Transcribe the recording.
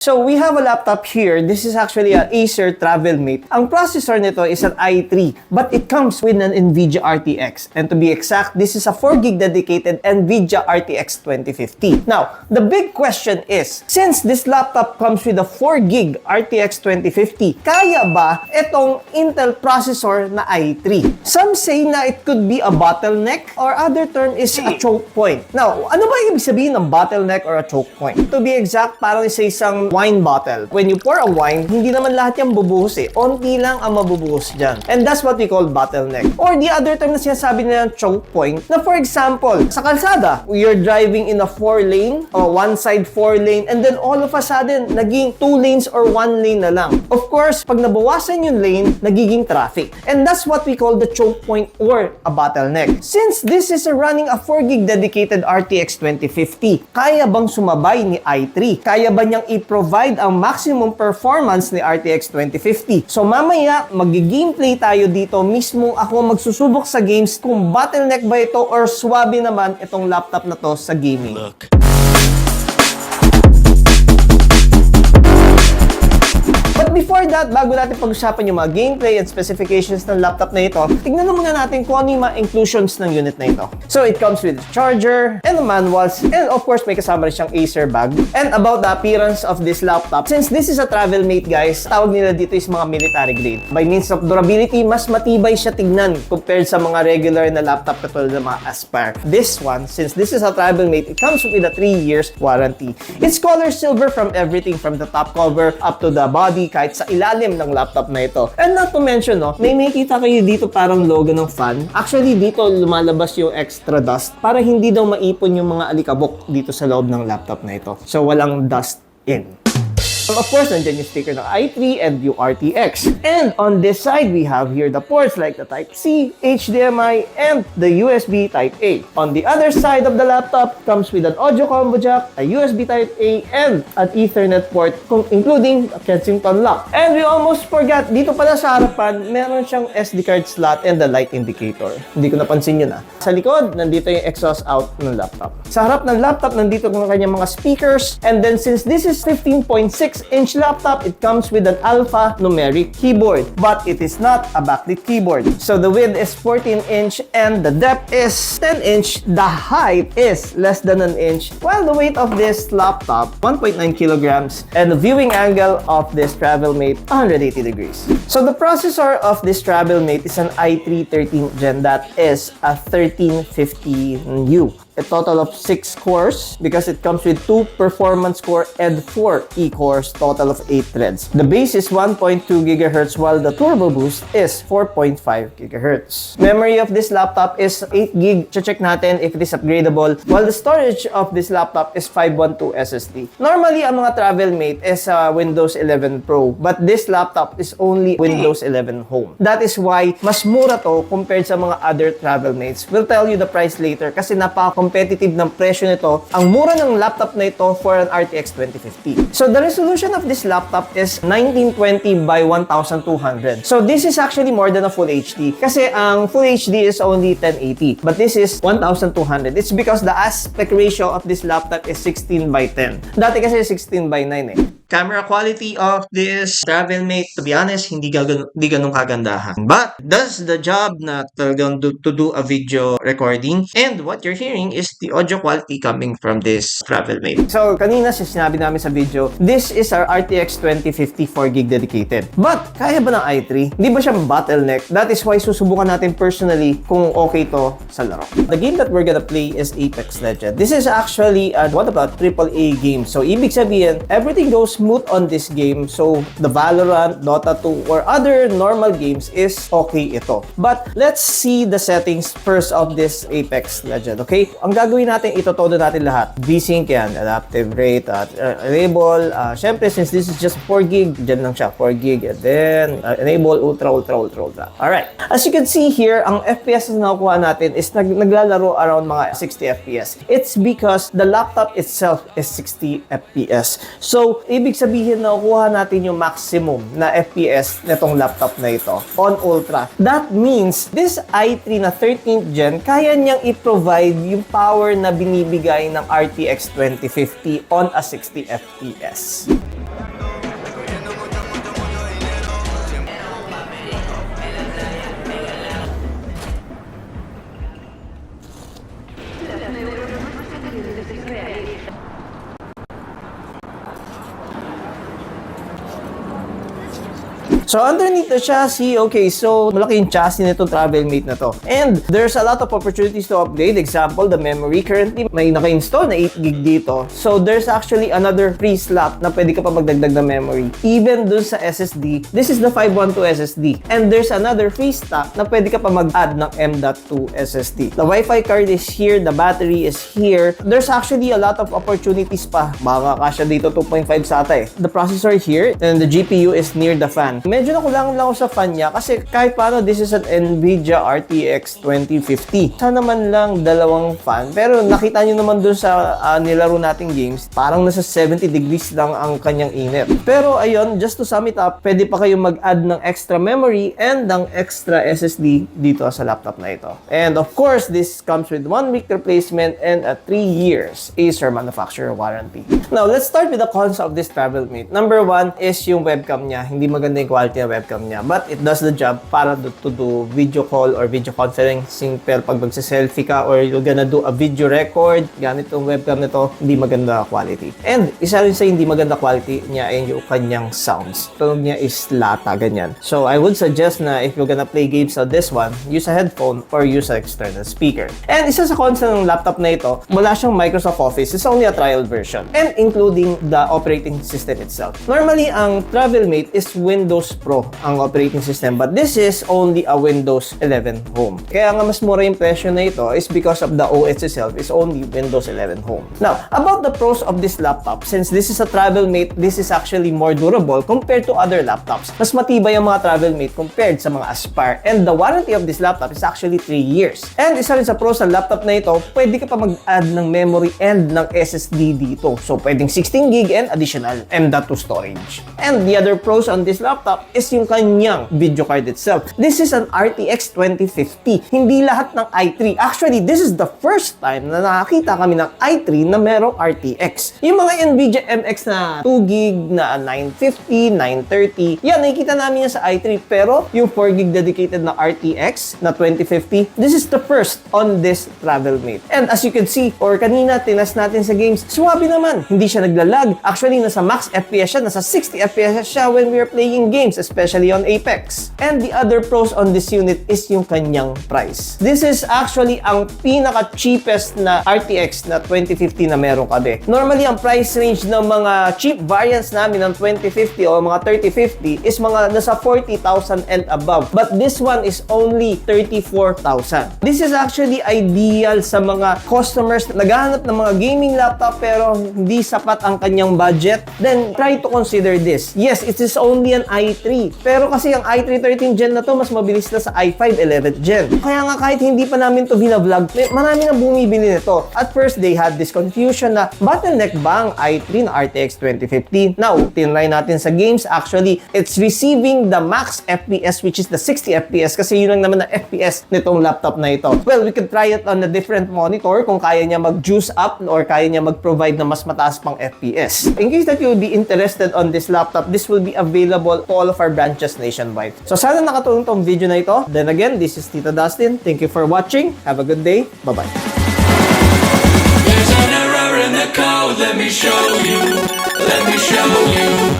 So we have a laptop here. This is actually an Acer Travelmate. Ang processor nito is an i3, but it comes with an NVIDIA RTX. And to be exact, this is a 4GB dedicated NVIDIA RTX 2050. Now, the big question is, since this laptop comes with a 4GB RTX 2050, kaya ba itong Intel processor na i3? Some say na it could be a bottleneck, or other term is a choke point. Now, ano ba ibig sabihin ng bottleneck or a choke point? To be exact, parang isa isang wine bottle. When you pour a wine, hindi naman lahat yan bubuhos eh. Onti lang ang mabubuhos dyan. And that's what we call bottleneck. Or the other term na sinasabi nila ng choke point, na for example, sa kalsada, you're driving in a 4-lane, or one side 4-lane, and then all of a sudden, naging 2 lanes or 1 lane na lang. Of course, pag nabawasan yung lane, nagiging traffic. And that's what we call the choke point or a bottleneck. Since this is running a 4GB dedicated RTX 2050, kaya bang sumabay ni i3? Kaya ba niyang i-provide ang maximum performance ni RTX 2050? So mamaya, mag-gameplay tayo dito. Mismo ako magsusubok sa games kung bottleneck ba ito or swabe naman itong laptop na to sa gaming. But before that, bago natin pag-usapan yung mga gameplay and specifications ng laptop na ito, tignan muna natin kung ano yung mga inclusions ng unit na ito. So it comes with a charger and the manuals, and of course may kasama rin siyang Acer bag. And about the appearance of this laptop, since this is a Travelmate guys, tawag nila dito is mga military grade. By means of durability, mas matibay siya tignan compared sa mga regular na laptop katulad ng mga Acer. This one, since this is a Travelmate, it comes with a 3 years warranty. It's color silver from everything from the top cover up to the body, kahit sa ilalim ng laptop na ito. And not to mention, no, may makita kayo dito parang logo ng fan. Actually, dito lumalabas yung extra dust para hindi daw maipon yung mga alikabok dito sa loob ng laptop na ito. So, walang dust in. Of course, nandiyan yung sticker ng i3 and yung RTX. And on this side, we have here the ports like the Type-C, HDMI, and the USB Type-A. On the other side of the laptop, comes with an audio combo jack, a USB Type-A, and an Ethernet port, including a Kensington lock. And we almost forgot, dito pala sa harapan, meron siyang SD card slot and the light indicator. Hindi ko napansin yun ah. Sa likod, nandito yung exhaust out ng laptop. Sa harap ng laptop, nandito yung kanyang mga speakers. And then since this is 15.6-inch laptop, it comes with an alphanumeric keyboard, but it is not a backlit keyboard. So the width is 14-inch and the depth is 10-inch. The height is less than an inch, while the weight of this laptop, 1.9 kilograms, and the viewing angle of this Travelmate, 180 degrees. So the processor of this Travelmate is an i3 13th gen, that is a 1350U. A total of 6 cores because it comes with 2 performance core and 4 e-cores, total of 8 threads. The base is 1.2 GHz while the turbo boost is 4.5 GHz. Memory of this laptop is 8GB. Check natin if it is upgradable, while the storage of this laptop is 512 SSD. Normally, ang mga Travelmate is Windows 11 Pro, but this laptop is only Windows 11 Home. That is why mas mura to compared sa mga other Travelmates. We'll tell you the price later kasi competitive ng presyo nito. Ang mura ng laptop na ito for an RTX 2050. So the resolution of this laptop is 1920 by 1200. So this is actually more than a full HD kasi ang full HD is only 1080. But this is 1200. It's because the aspect ratio of this laptop is 16 by 10. Dati kasi 16 by 9 eh. Camera quality of this Travelmate, to be honest, hindi ganun kagandahan. But does the job na talagang to do a video recording. And what you're hearing is the audio quality coming from this Travelmate. So, kanina sinabi namin sa video, this is our RTX 2050 4GB dedicated. But, kaya ba ng i3? Hindi ba siya bottleneck? That is why susubukan natin personally kung okay to sa laro. The game that we're gonna play is Apex Legends. This is actually what about AAA game. So, ibig sabihin, everything goes smooth on this game. So, the Valorant, Dota 2, or other normal games is okay ito. But, let's see the settings first of this Apex Legends, okay? Ang gagawin natin, itotodo natin lahat. V-Sync yan, adaptive rate, enable. Syempre, since this is just 4GB, dyan lang siya, 4GB. And then, enable ultra. Alright. As you can see here, ang FPS na nakukuha natin is naglalaro around mga 60 FPS. It's because the laptop itself is 60 FPS. So, ibig sabihin na nakukuha natin yung maximum na FPS nitong laptop na ito on ultra. That means, this i3 na 13th gen, kaya niyang i-provide yung power na binibigay ng RTX 2050 on a 60 FPS. So, underneath the chassis, okay, so malaki yung chassis nito Travelmate na to. And there's a lot of opportunities to upgrade. Example, the memory. Currently, may naka-install na 8GB dito. So, there's actually another free slot na pwede ka pa magdagdag na memory. Even dun sa SSD, this is the 512 SSD. And there's another free slot na pwede ka pa mag-add ng M.2 SSD. The Wi-Fi card is here, the battery is here. There's actually a lot of opportunities pa. Baka kasya dito 2.5 SATA eh. The processor here, and the GPU is near the fan. Medyo nakulangan lang ako sa fan niya kasi kahit paano, this is an NVIDIA RTX 2050. Sana man lang dalawang fan. Pero nakita nyo naman dun sa nilaro nating games, parang nasa 70 degrees lang ang kanyang init. Pero ayun, just to sum it up, pwede pa kayong mag-add ng extra memory and ng extra SSD dito sa laptop na ito. And of course, this comes with 1 week replacement and a 3 years Acer manufacturer warranty. Now, let's start with the cons of this Travelmate. Number 1 is yung webcam niya. Hindi maganda yung quality ng webcam niya, but it does the job para to do video call or video conferencing. Pero pag magsa-selfie ka or you're gonna do a video record, ganit yung webcam nito, hindi maganda quality. And isa rin sa hindi maganda quality niya ay yung kanyang sounds. Tunog niya is lata, ganyan. So, I would suggest na if you're gonna play games on this one, use a headphone or use an external speaker. And isa sa cons ng laptop na ito, wala siyang Microsoft Office. It's only a trial version. And including the operating system itself. Normally, ang Travelmate is Windows Pro ang operating system, but this is only a Windows 11 Home. Kaya nga mas mura yung presyo na ito is because of the OS itself is only Windows 11 Home. Now, about the pros of this laptop, since this is a Travelmate, this is actually more durable compared to other laptops. Mas matibay ang mga Travelmate compared sa mga Aspire. And the warranty of this laptop is actually 3 years. And isa rin sa pros ng laptop na ito, pwede ka pa mag-add ng memory and ng SSD dito. So, pwedeng 16GB and additional M.2 storage. And the other pros on this laptop is yung kanyang video card itself. This is an RTX 2050. Hindi lahat ng i3. Actually, this is the first time na nakakita kami ng i3 na merong RTX. Yung mga NVIDIA MX na 2GB, na 950, 930, yan, nakikita namin yan sa i3. Pero yung 4GB dedicated na RTX na 2050, this is the first on this Travelmate. And as you can see, or kanina, tinas natin sa games, swabe naman. Hindi siya naglalag. Actually, nasa max FPS siya, nasa 60 FPS siya when we are playing games, especially on Apex. And the other pros on this unit is yung kanyang price. This is actually ang pinaka-cheapest na RTX na 2050 na meron kami. Normally, ang price range ng mga cheap variants namin ng 2050 o mga 3050 is mga nasa 40,000 and above. But this one is only 34,000. This is actually ideal sa mga customers na naghahanap ng mga gaming laptop pero hindi sapat ang kanyang budget. Then, try to consider this. Yes, it is only an i3. Pero kasi ang i3 13th Gen na to, mas mabilis na sa i5 11th Gen. Kaya nga kahit hindi pa namin to binavlog, marami nang bumibili nito. At first, they had this confusion na bottleneck ba ang i3 na RTX 2050? Now, tinry natin sa games. Actually, it's receiving the max FPS which is the 60 FPS kasi yun lang naman na FPS nitong laptop na ito. Well, we could try it on a different monitor kung kaya niya mag-juice up or kaya niya mag-provide na mas mataas pang FPS. In case that you will be interested on this laptop, this will be available to all of our branches nationwide. So sana nakatulong tong video na ito. Then again, this is Tito Dustin. Thank you for watching. Have a good day. Bye-bye. There's an error in the code. Let me show you. Let me show you.